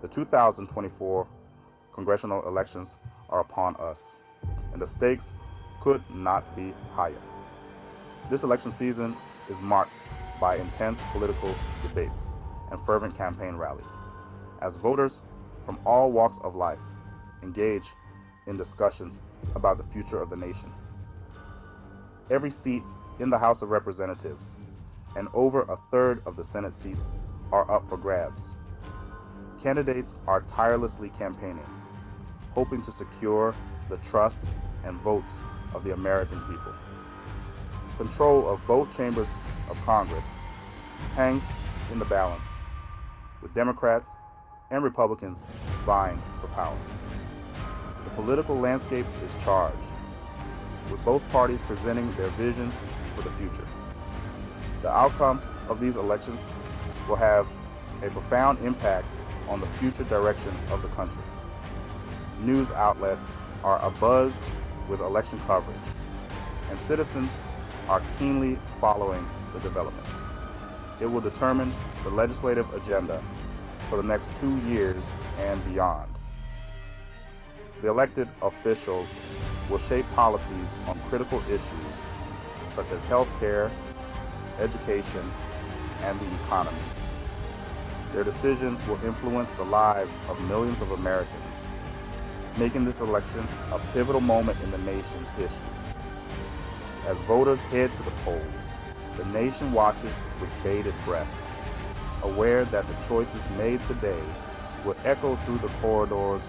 The 2024 congressional elections are upon us, and the stakes could not be higher. This election season is marked by intense political debates and fervent campaign rallies, as voters from all walks of life engage in discussions about the future of the nation. Every seat in the House of Representatives and over a third of the Senate seats are up for grabs. Candidates are tirelessly campaigning, hoping to secure the trust and votes of the American people. Control of both chambers of Congress hangs in the balance, with Democrats and Republicans vying for power. The political landscape is charged, with both parties presenting their visions for the future. The outcome of these elections will have a profound impact on the future direction of the country. News outlets are abuzz with election coverage, and citizens are keenly following the developments. It will determine the legislative agenda for the next 2 years and beyond. The elected officials will shape policies on critical issues such as health care, education, and the economy. Their decisions will influence the lives of millions of Americans, making this election a pivotal moment in the nation's history. As voters head to the polls, the nation watches with bated breath, aware that the choices made today will echo through the corridors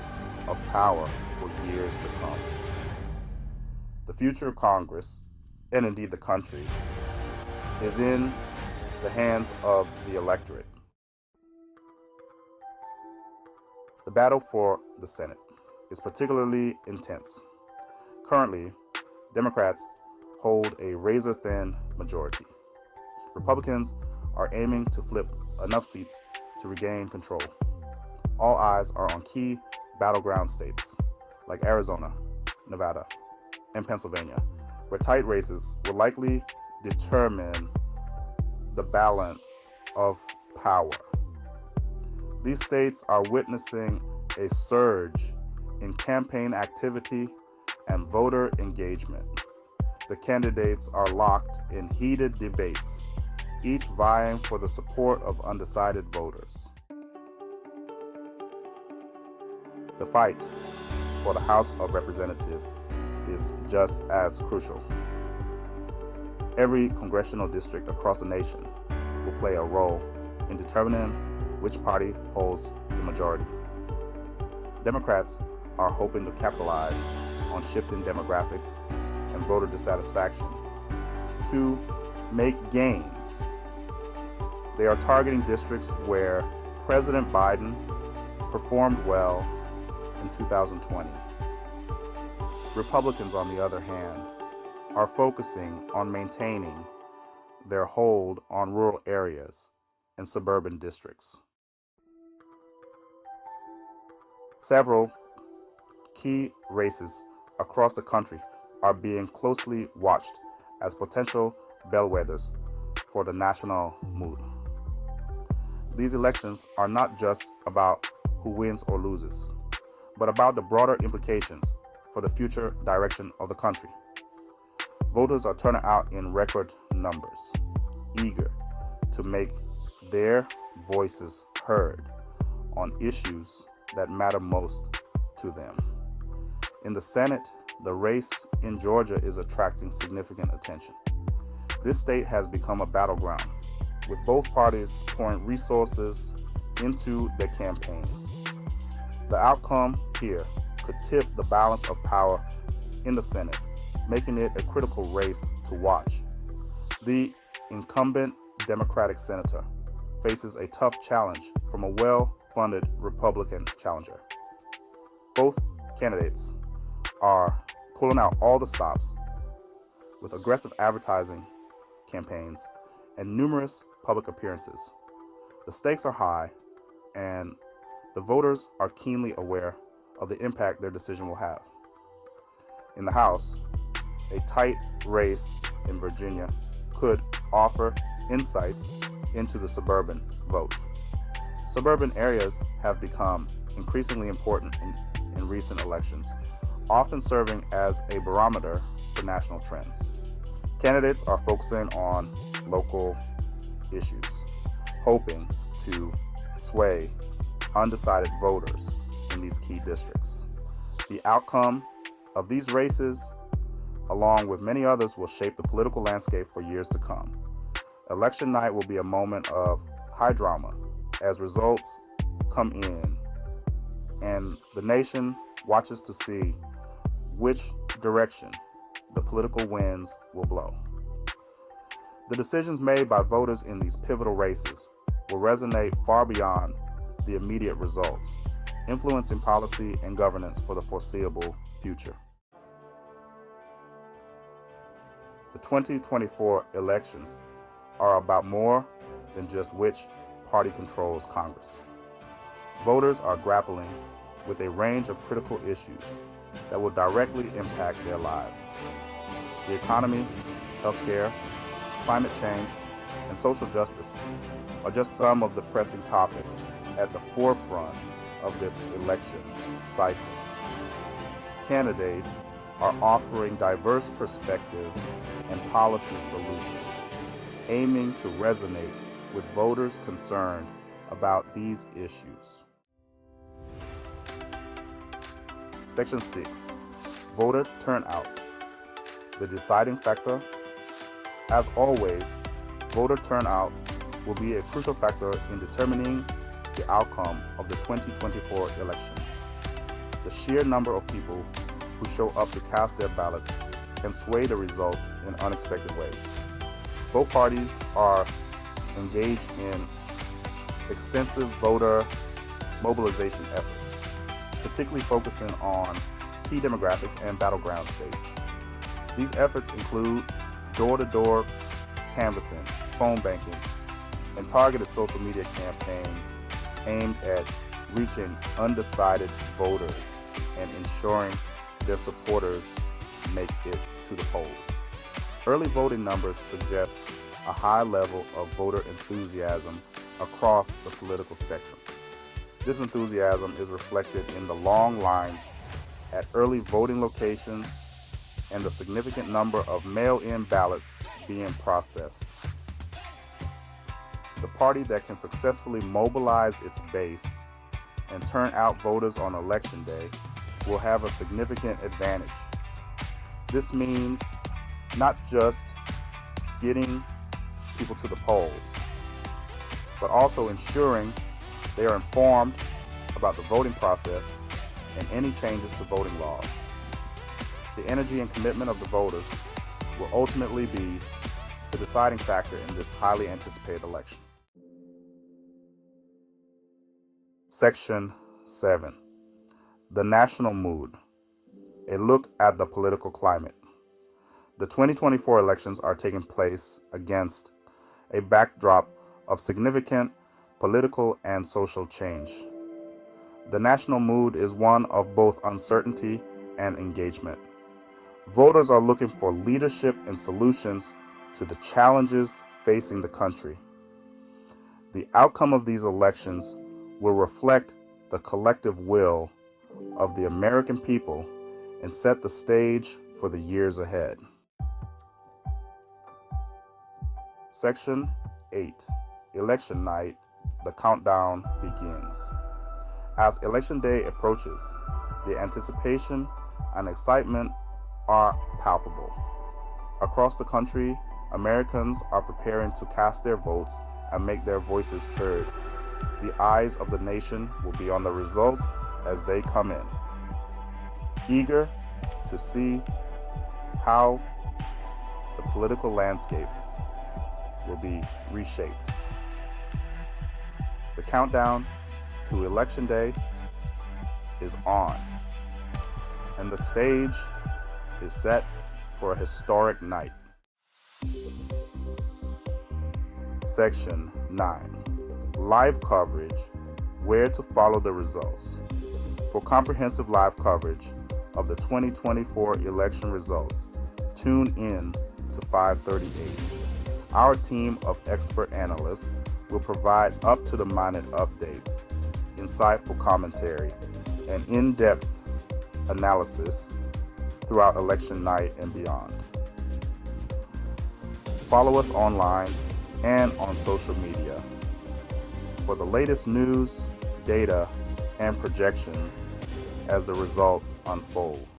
of power for years to come. The future of Congress, and indeed the country, is in the hands of the electorate. The battle for the Senate is particularly intense. Currently, Democrats hold a razor-thin majority. Republicans are aiming to flip enough seats to regain control. All eyes are on key battleground states like Arizona, Nevada, and Pennsylvania, where tight races will likely determine the balance of power. These states are witnessing a surge in campaign activity and voter engagement. The candidates are locked in heated debates, each vying for the support of undecided voters. The fight for the House of Representatives is just as crucial. Every congressional district across the nation will play a role in determining which party holds the majority. Democrats are hoping to capitalize on shifting demographics and voter dissatisfaction to make gains. They are targeting districts where President Biden performed well in 2020. Republicans, on the other hand, are focusing on maintaining their hold on rural areas and suburban districts. Several key races across the country are being closely watched as potential bellwethers for the national mood. These elections are not just about who wins or loses, but about the broader implications for the future direction of the country. Voters are turning out in record numbers, eager to make their voices heard on issues that matter most to them. In the Senate, the race in Georgia is attracting significant attention. This state has become a battleground, with both parties pouring resources into their campaigns. The outcome here could tip the balance of power in the Senate, making it a critical race to watch. The incumbent Democratic senator faces a tough challenge from a well-funded Republican challenger. Both candidates are pulling out all the stops with aggressive advertising campaigns and numerous public appearances. The stakes are high, and the voters are keenly aware of the impact their decision will have. In the House, a tight race in Virginia could offer insights into the suburban vote. Suburban areas have become increasingly important in recent elections, often serving as a barometer for national trends. Candidates are focusing on local issues, hoping to sway undecided voters in these key districts. The outcome of these races, along with many others, will shape the political landscape for years to come. Election night will be a moment of high drama as results come in and the nation watches to see which direction the political winds will blow. The decisions made by voters in these pivotal races will resonate far beyond the immediate results, influencing policy and governance for the foreseeable future. The 2024 elections are about more than just which party controls Congress. Voters are grappling with a range of critical issues that will directly impact their lives. The economy, healthcare, climate change, and social justice are just some of the pressing topics at the forefront of this election cycle. Candidates are offering diverse perspectives and policy solutions, aiming to resonate with voters concerned about these issues. Section 6. Voter turnout. The deciding factor. As always, voter turnout will be a crucial factor in determining the outcome of the 2024 elections. The sheer number of people who show up to cast their ballots can sway the results in unexpected ways. Both parties are engaged in extensive voter mobilization efforts, particularly focusing on key demographics and battleground states. These efforts include door-to-door canvassing, phone banking, and targeted social media campaigns aimed at reaching undecided voters and ensuring their supporters make it to the polls. Early voting numbers suggest a high level of voter enthusiasm across the political spectrum. This enthusiasm is reflected in the long lines at early voting locations and the significant number of mail-in ballots being processed. The party that can successfully mobilize its base and turn out voters on election day will have a significant advantage. This means not just getting people to the polls, but also ensuring they are informed about the voting process and any changes to voting laws. The energy and commitment of the voters will ultimately be the deciding factor in this highly anticipated election. Section 7. The national mood. A look at the political climate. The 2024 elections are taking place against a backdrop of significant political and social change. The national mood is one of both uncertainty and engagement. Voters are looking for leadership and solutions to the challenges facing the country. The outcome of these elections will reflect the collective will of the American people and set the stage for the years ahead. Section 8. Election night. The countdown begins. As Election Day approaches, the anticipation and excitement are palpable. Across the country, Americans are preparing to cast their votes and make their voices heard. The eyes of the nation will be on the results as they come in, eager to see how the political landscape will be reshaped. The countdown to Election Day is on, and the stage is set for a historic night. Section 9. Live coverage. Where to follow the results. For comprehensive live coverage of the 2024 election results, tune in to 538. Our team of expert analysts will provide up-to-the-minute updates, insightful commentary, and in-depth analysis throughout election night and beyond. Follow us online and on social media for the latest news, data, and projections as the results unfold.